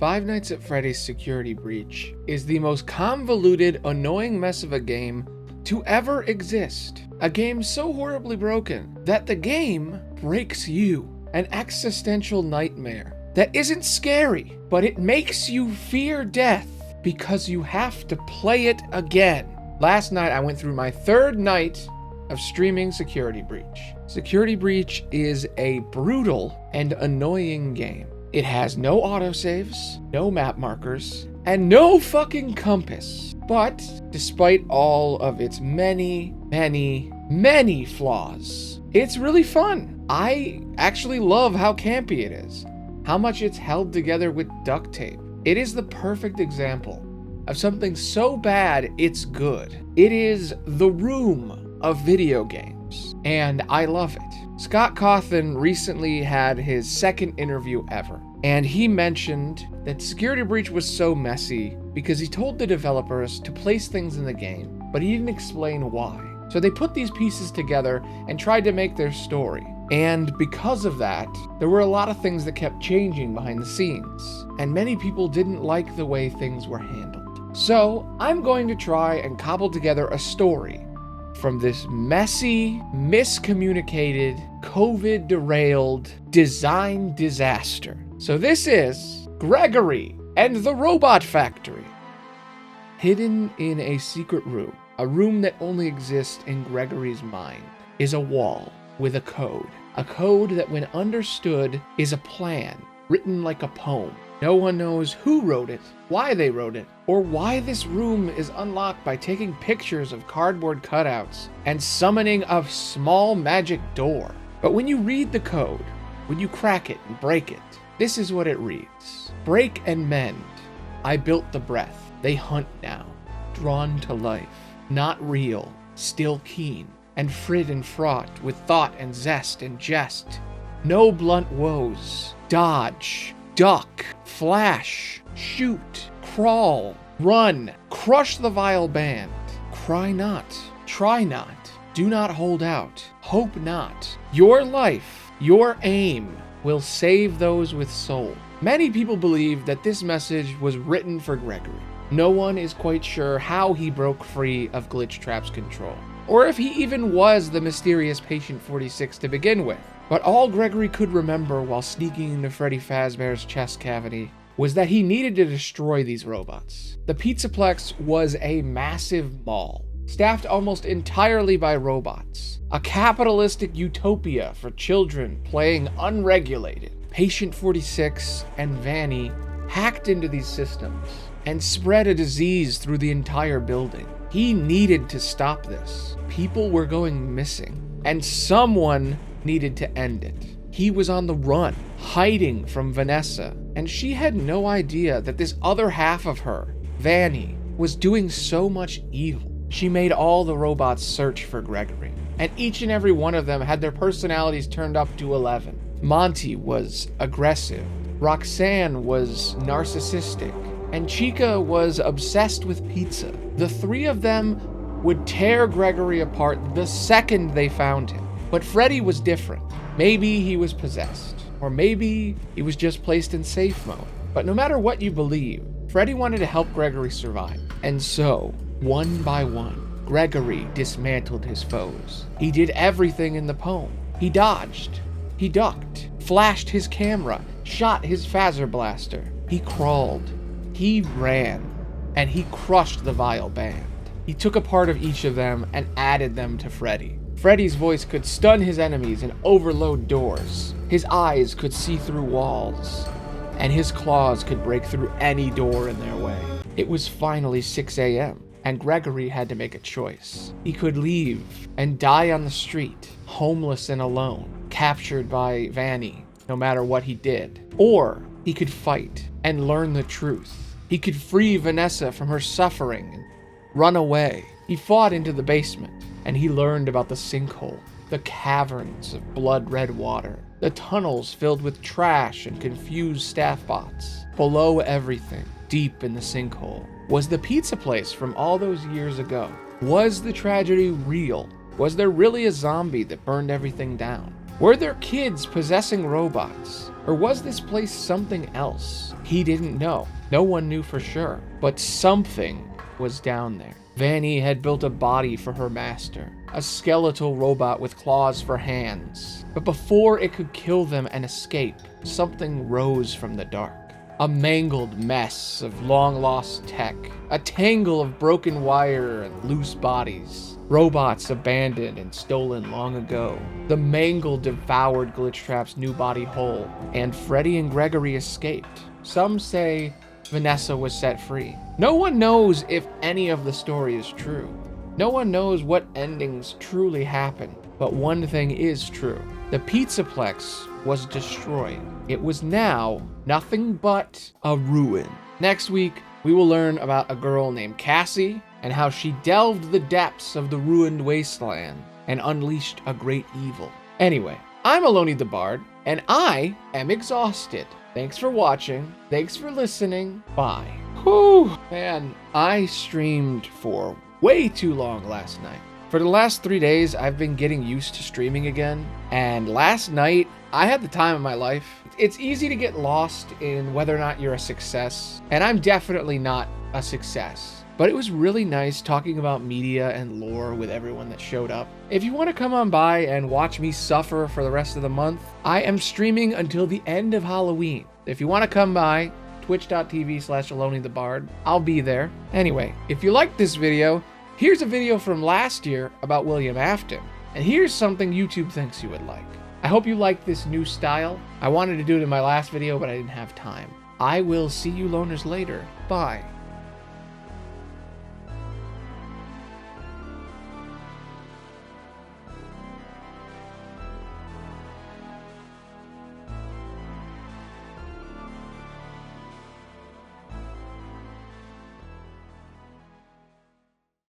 Five Nights at Freddy's Security Breach is the most convoluted, annoying mess of a game to ever exist. A game so horribly broken that the game breaks you. An existential nightmare that isn't scary, but it makes you fear death because you have to play it again. Last night I went through my third night of streaming Security Breach. Security Breach is a brutal and annoying game. It has no autosaves, no map markers, and no fucking compass. But despite all of its many flaws, it's really fun. I actually love how campy it is, how much it's held together with duct tape. It is the perfect example of something so bad it's good. It is the Room of video games, and I love it. Scott Cawthon recently had his second interview ever, and he mentioned that Security Breach was so messy because he told the developers to place things in the game, but he didn't explain why. So they put these pieces together and tried to make their story. And because of that, there were a lot of things that kept changing behind the scenes, and many people didn't like the way things were handled. So I'm going to try and cobble together a story from this messy, miscommunicated, COVID-derailed design disaster. So this is Gregory and the Robot Factory. Hidden in a secret room, a room that only exists in Gregory's mind, is a wall with a code. A code that, when understood, is a plan written like a poem. No one knows who wrote it, why they wrote it, or why this room is unlocked by taking pictures of cardboard cutouts and summoning a small magic door. But when you read the code, when you crack it and break it, this is what it reads. Break and mend. I built the breath. They hunt now. Drawn to life. Not real. Still keen. And frit and fraught with thought and zest and jest. No blunt woes. Dodge. Duck. Flash. Shoot. Crawl. Run. Crush the vile band. Cry not. Try not. Do not hold out. Hope not. Your life. Your aim will save those with soul. Many people believe that this message was written for Gregory. No one is quite sure how he broke free of Glitch Trap's control, or if he even was the mysterious Patient 46 to begin with. But all Gregory could remember while sneaking into Freddy Fazbear's chest cavity was that he needed to destroy these robots. The Pizzaplex was a massive mall, staffed almost entirely by robots. A capitalistic utopia for children playing unregulated. Patient 46 and Vanny hacked into these systems and spread a disease through the entire building. He needed to stop this. People were going missing, and someone needed to end it. He was on the run, hiding from Vanessa, and she had no idea that this other half of her, Vanny, was doing so much evil. She made all the robots search for Gregory, and each and every one of them had their personalities turned up to 11. Monty was aggressive, Roxanne was narcissistic, and Chica was obsessed with pizza. The three of them would tear Gregory apart the second they found him. But Freddie was different. Maybe he was possessed, or maybe he was just placed in safe mode. But no matter what you believe, Freddie wanted to help Gregory survive. And so, one by one, Gregory dismantled his foes. He did everything in the poem. He dodged. He ducked. Flashed his camera. Shot his phaser blaster. He crawled. He ran. And he crushed the vile band. He took a part of each of them and added them to Freddie. Freddie's voice could stun his enemies and overload doors. His eyes could see through walls. And his claws could break through any door in their way. It was finally 6 a.m. and Gregory had to make a choice. He could leave and die on the street, homeless and alone, captured by Vanny, no matter what he did. Or he could fight and learn the truth. He could free Vanessa from her suffering and run away. He fought into the basement, and he learned about the sinkhole, the caverns of blood-red water, the tunnels filled with trash and confused staff bots. Below everything, deep in the sinkhole, was the pizza place from all those years ago. Was the tragedy real? Was there really a zombie that burned everything down? Were there kids possessing robots? Or was this place something else? He didn't know. No one knew for sure. But something was down there. Vanny had built a body for her master, a skeletal robot with claws for hands. But before it could kill them and escape, something rose from the dark. A mangled mess of long-lost tech, a tangle of broken wire and loose bodies. Robots abandoned and stolen long ago. The mangle devoured Glitchtrap's new body whole, and Freddie and Gregory escaped. Some say Vanessa was set free. No one knows if any of the story is true. No one knows what endings truly happen. But one thing is true. The Pizzaplex was destroyed. It was now nothing but a ruin. Next week, we will learn about a girl named Cassie and how she delved the depths of the ruined wasteland and unleashed a great evil. Anyway, I'm Aloni the Bard, and I am exhausted. Thanks for watching. Thanks for listening. Bye. Whew, man, I streamed for way too long last night. For the last 3 days, I've been getting used to streaming again, and last night, I had the time of my life. It's easy to get lost in whether or not you're a success, and I'm definitely not a success. But it was really nice talking about media and lore with everyone that showed up. If you want to come on by and watch me suffer for the rest of the month, I am streaming until the end of Halloween. If you want to come by, twitch.tv/AloniTheBard, I'll be there. Anyway, if you liked this video, here's a video from last year about William Afton. And here's something YouTube thinks you would like. I hope you like this new style. I wanted to do it in my last video, but I didn't have time. I will see you loners later. Bye.